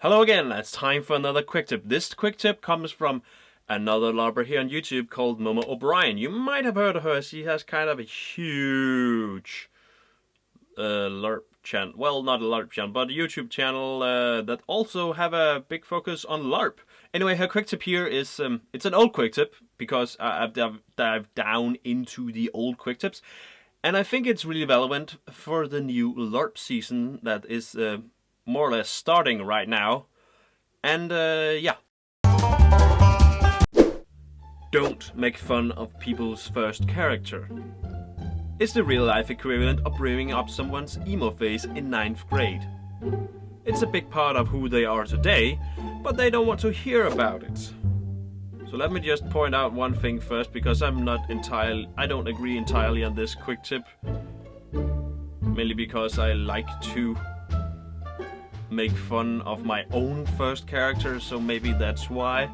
Hello again, it's time for another quick tip. This quick tip comes from another LARPer here on YouTube called Momo O'Brien. You might have heard of her. She has kind of a huge LARP channel. Well, not a LARP channel, but a YouTube channel that also have a big focus on LARP. Anyway, her quick tip here is, it's an old quick tip because I've dived down into the old quick tips. And I think it's really relevant for the new LARP season that is more or less starting right now. And yeah. Don't make fun of people's first character. It's the real life equivalent of bringing up someone's emo phase in 9th grade. It's a big part of who they are today, but they don't want to hear about it. So let me just point out one thing first, because I don't agree entirely on this quick tip. Mainly because I like to make fun of my own first character, so maybe that's why.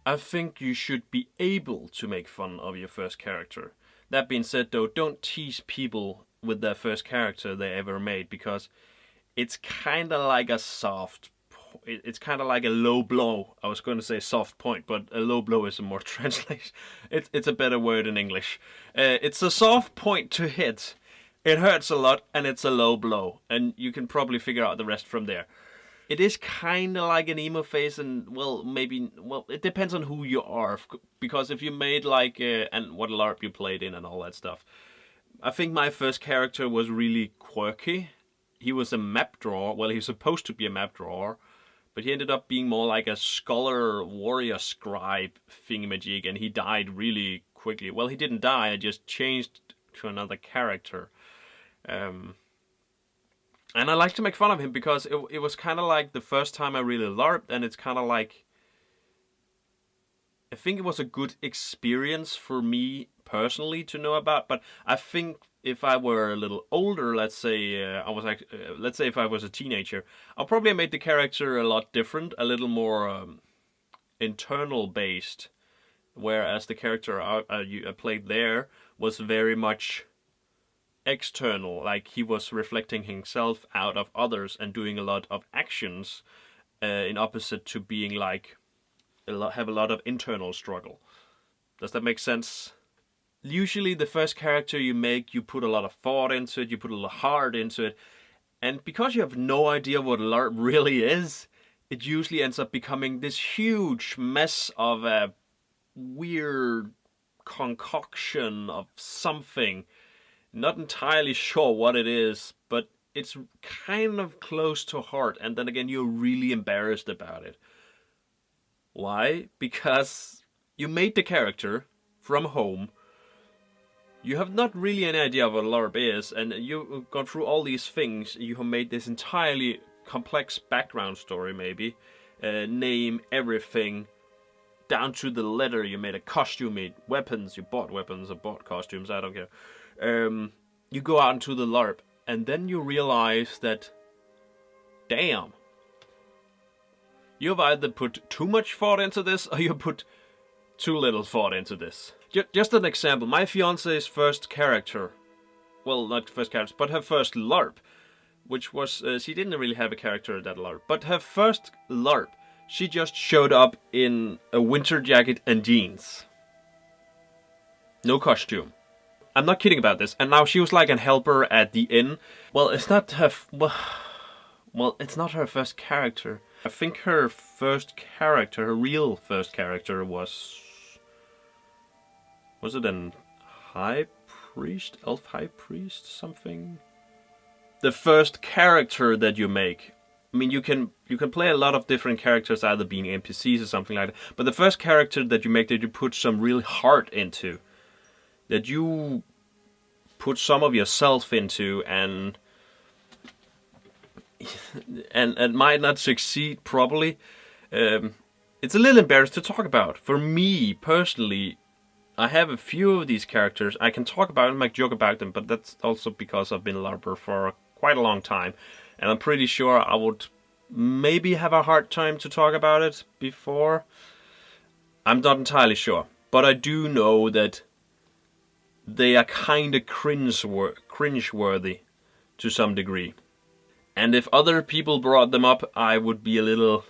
I think you should be able to make fun of your first character. That being said though, don't tease people with their first character they ever made, because it's kind of like a it's kind of like a low blow. I was going to say soft point, but a low blow is a more translation. It's a better word in English. It's a soft point to hit. It hurts a lot, and it's a low blow, and you can probably figure out the rest from there. It is kind of like an emo phase, and it depends on who you are, because if you made like and what LARP you played in and all that stuff. I think my first character was really quirky. He was a map drawer. Well, he was supposed to be a map drawer, but he ended up being more like a scholar, warrior, scribe thingamajig, and he died really quickly. Well, he didn't die. I just changed to another character. And I like to make fun of him because it was kind of like the first time I really LARPed, and it's kind of like, I think it was a good experience for me personally to know about. But I think if I were a little older, let's say if I was a teenager, I'll probably have made the character a lot different, a little more internal based, whereas the character I played there was very much external, like he was reflecting himself out of others and doing a lot of actions, in opposite to being like have a lot of internal struggle. Does that make sense? Usually the first character you make, you put a lot of thought into it, you put a lot of heart into it, and because you have no idea what LARP really is, it usually ends up becoming this huge mess of a weird concoction of something. Not entirely sure what it is, but it's kind of close to heart, and then again you're really embarrassed about it. Why? Because you made the character from home, you have not really any idea what LARP is, and you've gone through all these things, you have made this entirely complex background story maybe, name, everything, down to the letter. You made a costume, you made weapons, you bought weapons or bought costumes, I don't care. You go out into the LARP, and then you realize that, damn, you've either put too much thought into this, or you put too little thought into this. Just an example, my fiance's first character, well, not first character, but her first LARP, which was, she didn't really have a character at that LARP, but her first LARP, she just showed up in a winter jacket and jeans. No costume. I'm not kidding about this. And now she was like a helper at the inn. Well, it's not her. Well, it's not her first character. I think her first character, her real first character, was it an high priest, elf high priest, something? The first character that you make. I mean, you can play a lot of different characters, either being NPCs or something like that. But the first character that you make, that you put some real heart into, that you put some of yourself into, and might not succeed properly. It's a little embarrassing to talk about. For me personally, I have a few of these characters. I can talk about them, make joke about them, but that's also because I've been a LARPer for quite a long time, and I'm pretty sure I would maybe have a hard time to talk about it before. I'm not entirely sure, but I do know that they are kind of cringe-worthy to some degree. And if other people brought them up, I would be a little...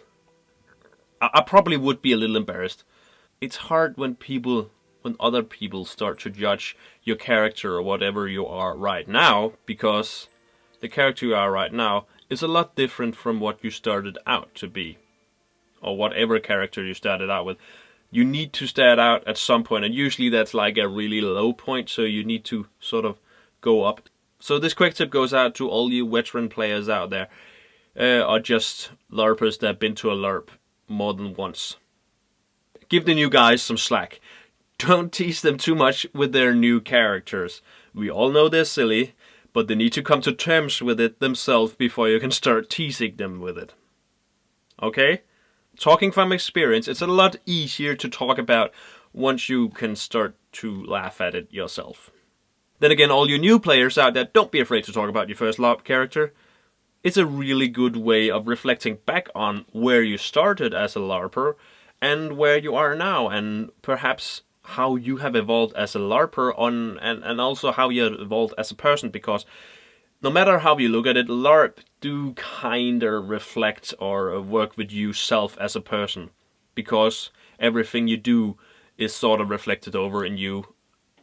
I probably would be a little embarrassed. It's hard when other people start to judge your character or whatever you are right now, because the character you are right now is a lot different from what you started out to be, or whatever character you started out with. You need to start out at some point, and usually that's like a really low point, so you need to sort of go up. So this quick tip goes out to all you veteran players out there, or just LARPers that have been to a LARP more than once. Give the new guys some slack. Don't tease them too much with their new characters. We all know they're silly, but they need to come to terms with it themselves before you can start teasing them with it. Okay? Talking from experience, it's a lot easier to talk about once you can start to laugh at it yourself. Then again, all you new players out there, don't be afraid to talk about your first LARP character. It's a really good way of reflecting back on where you started as a LARPer and where you are now, and perhaps how you have evolved as a LARPer and also how you have evolved as a person, because no matter how you look at it, LARP do kind of reflect or work with you self as a person, because everything you do is sort of reflected over in you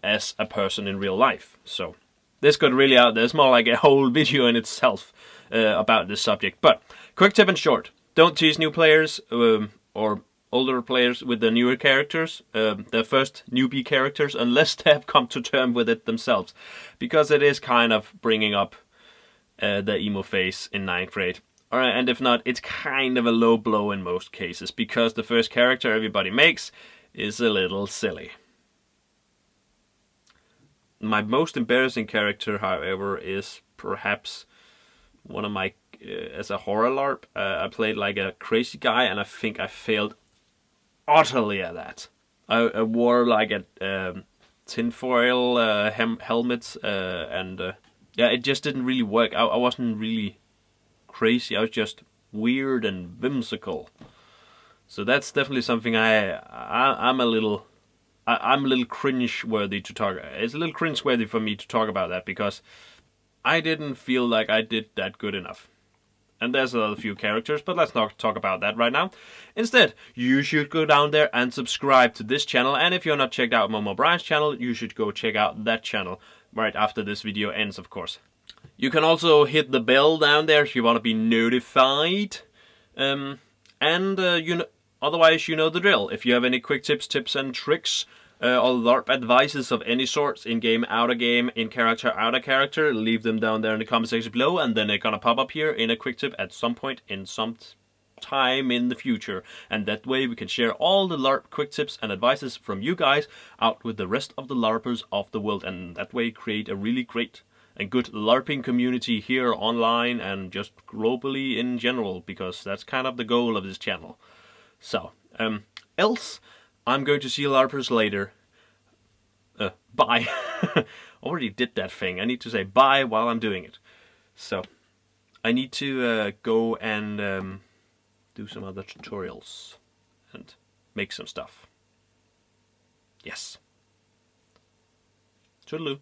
as a person in real life. So this got really out there. It's more like a whole video in itself about this subject. But quick tip in short: don't tease new players or older players with the newer characters, their first newbie characters, unless they have come to terms with it themselves, because it is kind of bringing up the emo phase in 9th grade. Alright, and if not, it's kind of a low blow in most cases, because the first character everybody makes is a little silly. My most embarrassing character, however, is perhaps one of my, as a horror LARP, I played like a crazy guy, and I think I failed utterly at that. I wore like a tinfoil helmet, and yeah, it just didn't really work. I wasn't really crazy. I was just weird and whimsical. So that's definitely something I'm a little cringe-worthy to talk. It's a little cringe-worthy for me to talk about that, because I didn't feel like I did that good enough. And there's a few characters, but let's not talk about that right now. Instead, you should go down there and subscribe to this channel. And if you're not checked out Momo Brian's channel, you should go check out that channel right after this video ends, of course. You can also hit the bell down there if you want to be notified. Otherwise, you know the drill. If you have any quick tips and tricks, or LARP advices of any sorts, in-game, out-of-game, in-character, out-of-character, leave them down there in the comment section below, and then they're gonna pop up here in a quick tip at some point in some time in the future. And that way we can share all the LARP quick tips and advices from you guys out with the rest of the LARPers of the world, and that way create a really great and good LARPing community here online and just globally in general, because that's kind of the goal of this channel. So, else, I'm going to see you LARPers later. Bye. Already did that thing. I need to say bye while I'm doing it. So, I need to go and do some other tutorials and make some stuff. Yes. Toodaloo.